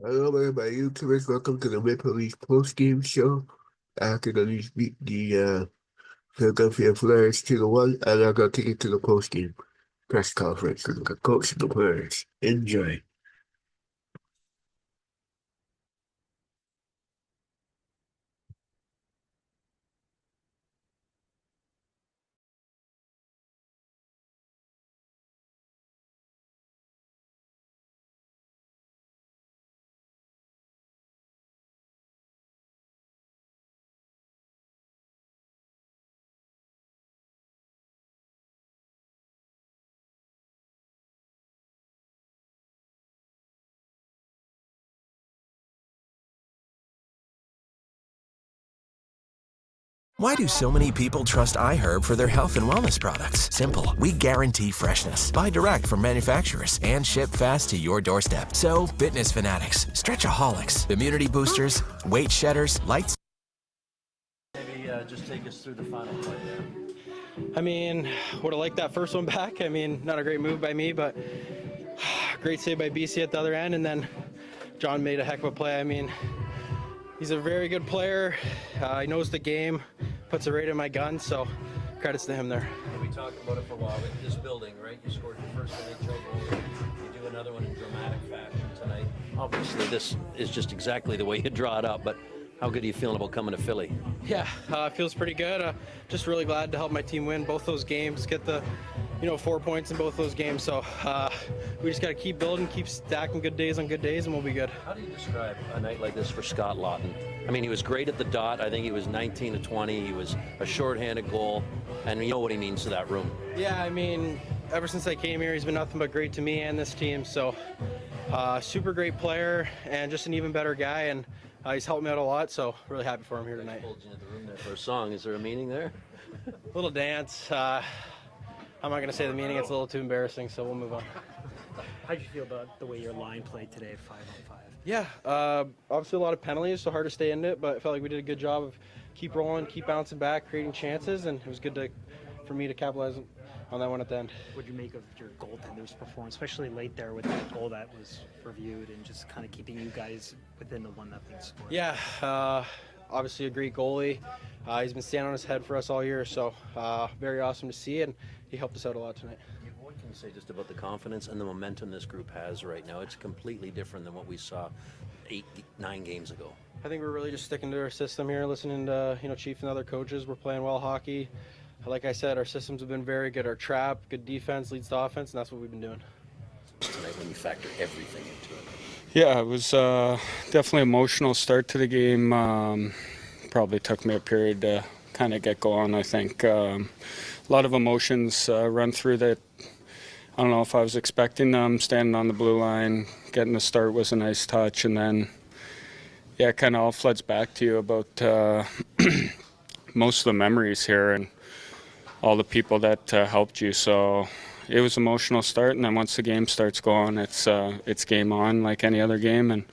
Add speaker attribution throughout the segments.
Speaker 1: Hello, my YouTubers. Welcome to the Maple Leafs post-game show. After the Leafs beat the Philadelphia Flyers 2-1, and I'm going to take it to the post-game press conference with the coach and the players. Enjoy.
Speaker 2: Why do so many people trust iHerb for their health and wellness products? Simple. We guarantee freshness. Buy direct from manufacturers and ship fast to your doorstep. So, fitness fanatics, stretchaholics, immunity boosters, weight shedders, lights.
Speaker 3: Maybe just take us through the final play there.
Speaker 4: I mean, would have liked that first one back. I mean, not a great move by me, but great save by BC at the other end. And then John made a heck of a play. I mean, he's a very good player. He knows the game, puts it right in my gun. So credits to him there.
Speaker 3: We talked about it for a while. With this building, right? You scored your first NHL goal. You do another one in dramatic fashion tonight. Obviously, this is just exactly the way you draw it up. But how good are you feeling about coming to Philly?
Speaker 4: Yeah, feels pretty good. Just really glad to help my team win both those games, get the 4 points in both those games. So we just got to keep building, keep stacking good days on good days, and we'll be good.
Speaker 3: How do you describe a night like this for Scott Laughton? I mean, he was great at the dot. I think he was 19 to 20. He was a shorthanded goal, and you know what he means to that room.
Speaker 4: Yeah, I mean, ever since I came here, he's been nothing but great to me and this team. So super great player and just an even better guy, and he's helped me out a lot. So really happy for him here tonight.
Speaker 3: Pulled you into the room there for a song. Is there a meaning there?
Speaker 4: Little dance. I'm not going to say the meaning. It's a little too embarrassing, so we'll move on.
Speaker 5: How did you feel about the way your line played today, 5-on-5?
Speaker 4: Yeah, obviously a lot of penalties, so hard to stay in it, but I felt like we did a good job of keep rolling, keep bouncing back, creating chances, and it was good for me to capitalize on that one at the end.
Speaker 5: What did you make of your goaltender's performance, especially late there with that goal that was reviewed and just kind of keeping you guys within the 1-0 score?
Speaker 4: Yeah, obviously a great goalie. He's been standing on his head for us all year, so very awesome to see, and he helped us out a lot tonight.
Speaker 3: What can you say just about the confidence and the momentum this group has right now? It's completely different than what we saw 8-9 games ago.
Speaker 4: I think we're really just sticking to our system here, listening to Chief and other coaches. We're playing well hockey. Like I said, our systems have been very good. Our trap, good defense, leads to offense, and that's what we've been doing.
Speaker 3: Tonight when you factor everything into it.
Speaker 6: Yeah, it was definitely an emotional start to the game. Probably took me a period to kind of get going, I think. A lot of emotions run through that. I don't know if I was expecting them. Standing on the blue line, getting the start was a nice touch, and then, yeah, it kind of all floods back to you about most of the memories here and all the people that helped you. So it was an emotional start, and then once the game starts going, it's game on like any other game,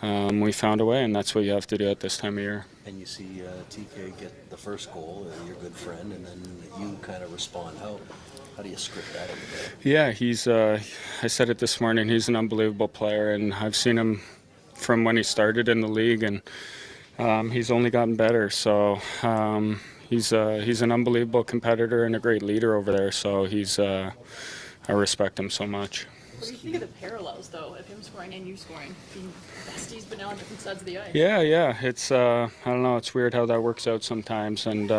Speaker 6: and we found a way, and that's what you have to do at this time of year.
Speaker 3: And you see TK get the first goal, your good friend, and then you kind of respond. How do you script that over there?
Speaker 6: Yeah, he's. I said it this morning. He's an unbelievable player, and I've seen him from when he started in the league, and he's only gotten better. So he's an unbelievable competitor and a great leader over there. So I respect him so much.
Speaker 7: What do you think of the parallels, though, of him scoring and you scoring, being besties but now on different sides of the ice?
Speaker 6: Yeah. It's I don't know. It's weird how that works out sometimes, and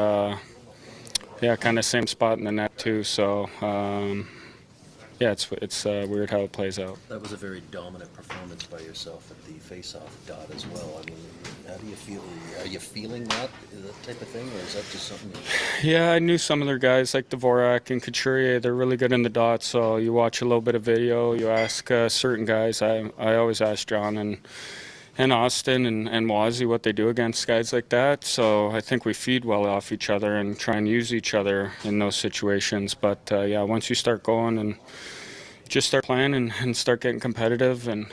Speaker 6: yeah, kind of same spot in the net too. So yeah, it's weird how it plays out.
Speaker 3: That was a very dominant performance by yourself at the face-off dot as well. I mean, how do you feel? Are you feeling that type of thing, or is that just something?
Speaker 6: Yeah, I knew some of their guys like Dvorak and Couturier. They're really good in the dot. So you watch a little bit of video. You ask certain guys. I always ask John and Austin and Wazzy what they do against guys like that. So I think we feed well off each other and try and use each other in those situations. But yeah, once you start going and just start playing and start getting competitive, and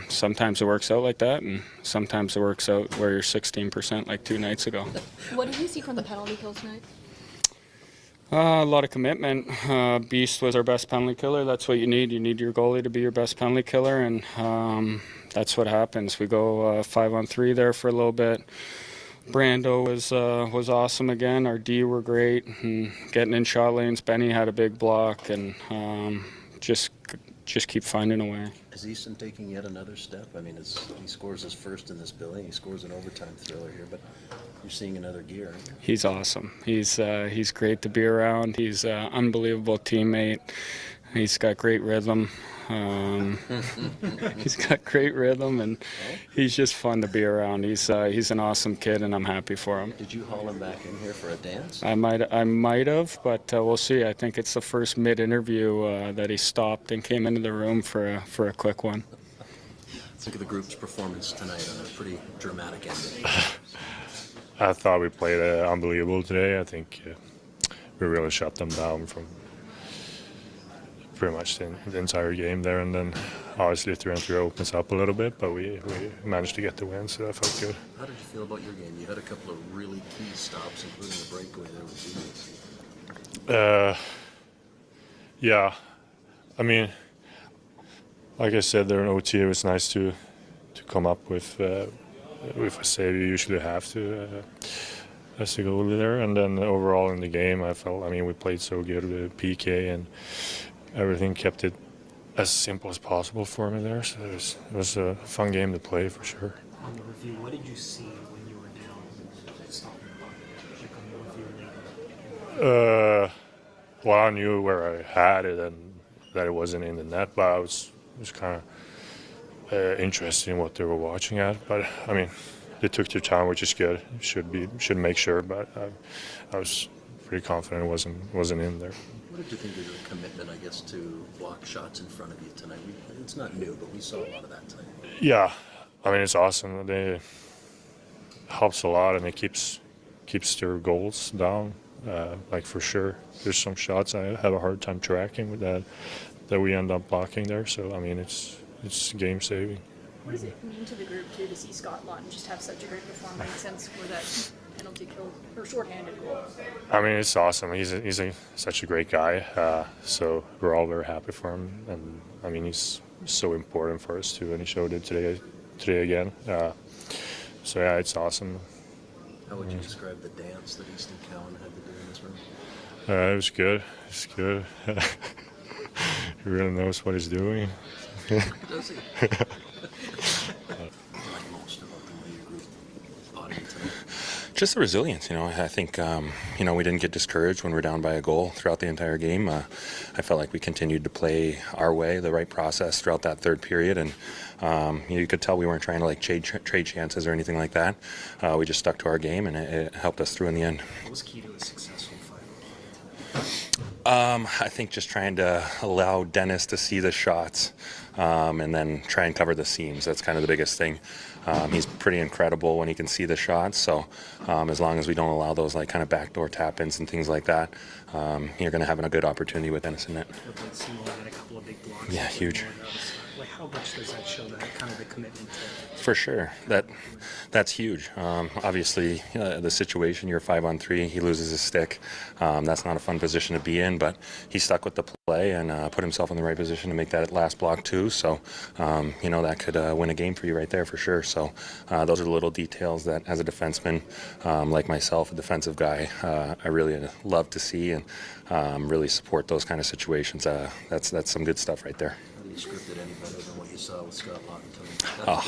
Speaker 6: sometimes it works out like that, and sometimes it works out where you're 16% like 2 nights ago.
Speaker 7: What did you see from the penalty kill tonight?
Speaker 6: A lot of commitment. Beast was our best penalty killer. That's what you need. You need your goalie to be your best penalty killer, and that's what happens. We go 5-on-3 there for a little bit. Brando was awesome again. Our D were great. And getting in shot lanes, Benny had a big block, and just keep finding a way.
Speaker 3: Is Easton taking yet another step? I mean, he scores his first in this building. He scores an overtime thriller here, but you're seeing another gear. Aren't you?
Speaker 6: He's awesome. He's great to be around. He's an unbelievable teammate. He's got great rhythm. He's got great rhythm, and he's just fun to be around. He's an awesome kid, and I'm happy for him.
Speaker 3: Did you haul him back in here for a dance?
Speaker 6: I might have, but we'll see. I think it's the first mid-interview that he stopped and came into the room for a quick one.
Speaker 3: Let's look at the group's performance tonight on a pretty dramatic ending.
Speaker 8: I thought we played unbelievable today. I think we really shut them down from pretty much the entire game there, and then obviously 3-on-3 opens up a little bit, but we managed to get the win, so that felt good.
Speaker 3: How did you feel about your game? You had a couple of really key stops, including the breakaway there with you.
Speaker 8: Yeah, I mean, like I said, there in OT, it was nice to come up with a save. You usually have to as a goalie there, and then overall in the game, we played so good with PK, and everything kept it as simple as possible for me there. So it was a fun game to play for sure.
Speaker 5: On the review, what did you see when you were down stopping the puck?
Speaker 8: Well, I knew where I had it and that it wasn't in the net, but it was kind of interesting what they were watching at. But I mean, they took their time, which is good. Should make sure, but I was pretty confident it wasn't in there.
Speaker 3: What did you think of your commitment, I guess, to block shots in front of you tonight? It's not new, but we saw a lot of that tonight.
Speaker 8: Yeah, I mean, it's awesome. It helps a lot, and it keeps their goals down, like for sure. There's some shots I have a hard time tracking with that we end up blocking there. So, I mean, it's game saving.
Speaker 7: What does it mean to the group, too, to see Scott Laughton just have such a great performance since for that penalty kill or shorthanded goal?
Speaker 8: I mean, it's awesome. He's such a great guy. So we're all very happy for him, and I mean, he's so important for us too, and he showed it today again. So yeah, it's awesome.
Speaker 3: How would you describe the dance that Easton Cowan had to do in this room?
Speaker 8: It was good. It's good. He really knows what he's doing.
Speaker 3: Does he? Most about the way your group fought in tonight.
Speaker 9: Just the resilience, I think, we didn't get discouraged when we were down by a goal throughout the entire game. I felt like we continued to play our way, the right process throughout that third period, and you could tell we weren't trying to trade chances or anything like that. We just stuck to our game, and it helped us through in the end.
Speaker 5: What was key to a successful fight?
Speaker 9: I think just trying to allow Dennis to see the shots and then try and cover the seams. That's kind of the biggest thing. He's pretty incredible when he can see the shots. So as long as we don't allow those kind of backdoor tap-ins and things like that, you're going to have a good opportunity with Dennis in it.
Speaker 5: Had a couple of big blocks.
Speaker 9: Yeah, huge.
Speaker 5: How much does that show that kind of the commitment to?
Speaker 9: For sure, that's huge. Obviously, the situation, you're 5-on-3, he loses his stick. That's not a fun position to be in, but he stuck with the play and put himself in the right position to make that last block too. So, that could win a game for you right there for sure. So, those are the little details that, as a defenseman, like myself, a defensive guy, I really love to see and really support those kind of situations. That's some good stuff right there.
Speaker 3: Scripted any better than what you saw with Scott Laughton tonight?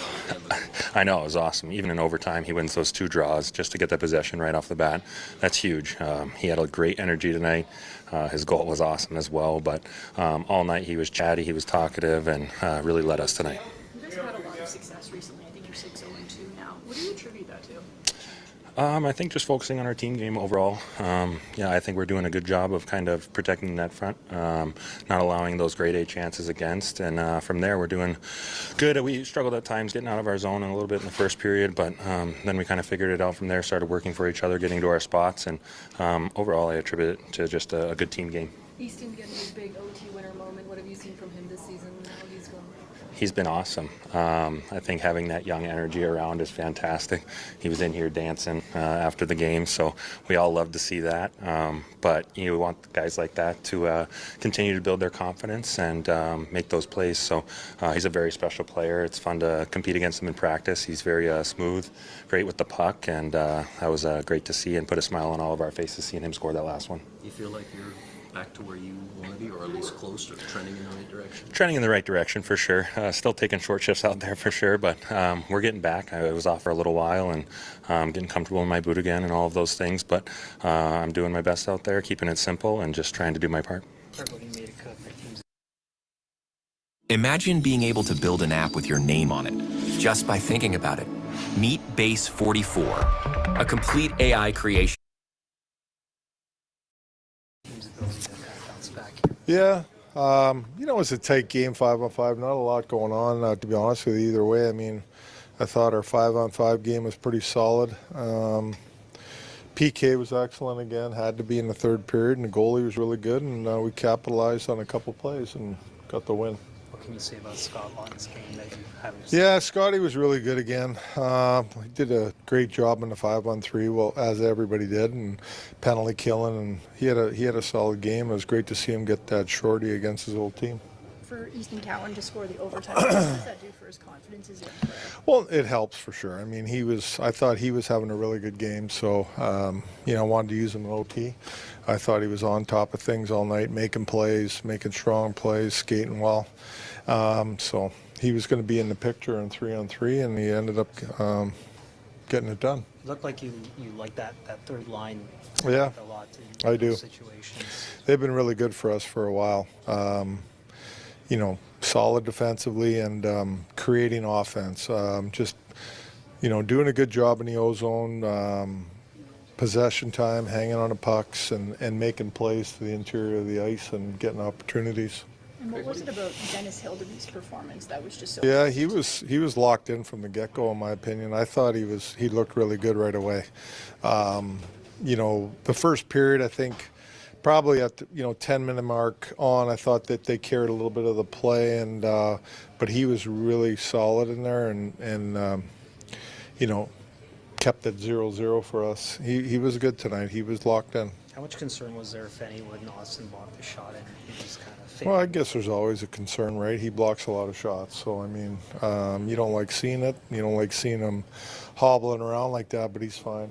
Speaker 9: I know, it was awesome. Even in overtime, he wins those 2 draws just to get that possession right off the bat. That's huge. He had a great energy tonight. His goal was awesome as well, but all night he was chatty, he was talkative, and really led us tonight.
Speaker 7: You guys have had a lot of success recently. I think you're 6-0-2 now. What do you attribute that to?
Speaker 9: I think just focusing on our team game overall. I think we're doing a good job of kind of protecting the net front, not allowing those grade A chances against, and from there we're doing good. We struggled at times getting out of our zone a little bit in the first period, but then we kind of figured it out from there, started working for each other, getting to our spots, and overall I attribute it to just a good team game.
Speaker 7: Easton getting his big OT winner moment. What have you seen from him this season? How he's going?
Speaker 9: He's been awesome. I think having that young energy around is fantastic. He was in here dancing after the game, so we all love to see that. But you want guys like that to continue to build their confidence and make those plays. So he's a very special player. It's fun to compete against him in practice. He's very smooth, great with the puck, and that was great to see and put a smile on all of our faces seeing him score that last one.
Speaker 3: You feel like you're back to where you want to be, or at least close, or trending in the right direction?
Speaker 9: Trending in the right direction for sure. Still taking short shifts out there for sure, but we're getting back. I was off for a little while and getting comfortable in my boot again and all of those things, but I'm doing my best out there, keeping it simple and just trying to do my part.
Speaker 2: Imagine being able to build an app with your name on it, just by thinking about it. Meet Base 44, a complete AI creation.
Speaker 10: Yeah, it's a tight game, 5-on-5. Not a lot going on, to be honest with you, either way. I mean, I thought our 5-on-5 game was pretty solid. PK was excellent again, had to be in the third period, and the goalie was really good, and we capitalized on a couple plays and got the win.
Speaker 5: What can you say about Scott Laughton's game that you haven't seen?
Speaker 10: Yeah, Scotty was really good again. He did a great job in the 5-on-3, well, as everybody did, and penalty killing, and he had a solid game. It was great to see him get that shorty against his old team.
Speaker 7: For Easton Cowan to score the overtime, what does that do for his confidence? Is it?
Speaker 10: Well, it helps for sure. I mean, I thought he was having a really good game, so wanted to use him in OT. I thought he was on top of things all night, making plays, making strong plays, skating well. So he was going to be in the picture in 3-on-3, and he ended up getting it done.
Speaker 5: It looked like you like that third line.
Speaker 10: Yeah,
Speaker 5: a lot
Speaker 10: I do.
Speaker 5: Situations.
Speaker 10: They've been really good for us for a while. Solid defensively and creating offense. Doing a good job in the O-zone, possession time, hanging on the pucks, and making plays to the interior of the ice and getting opportunities.
Speaker 7: And what was it about Dennis Hildeby's performance that was just so?
Speaker 10: Yeah, he was locked in from the get-go, in my opinion. I thought he looked really good right away. The first period, I think, probably at the 10-minute mark on, I thought that they carried a little bit of the play, and but he was really solid in there and kept it 0-0 for us. He was good tonight. He was locked in.
Speaker 5: How much concern was there, if any, when Austin blocked the shot and he was kind of
Speaker 10: Well, I guess there's always a concern, right? He blocks a lot of shots, so I mean, you don't like seeing it. You don't like seeing him hobbling around like that, but he's fine.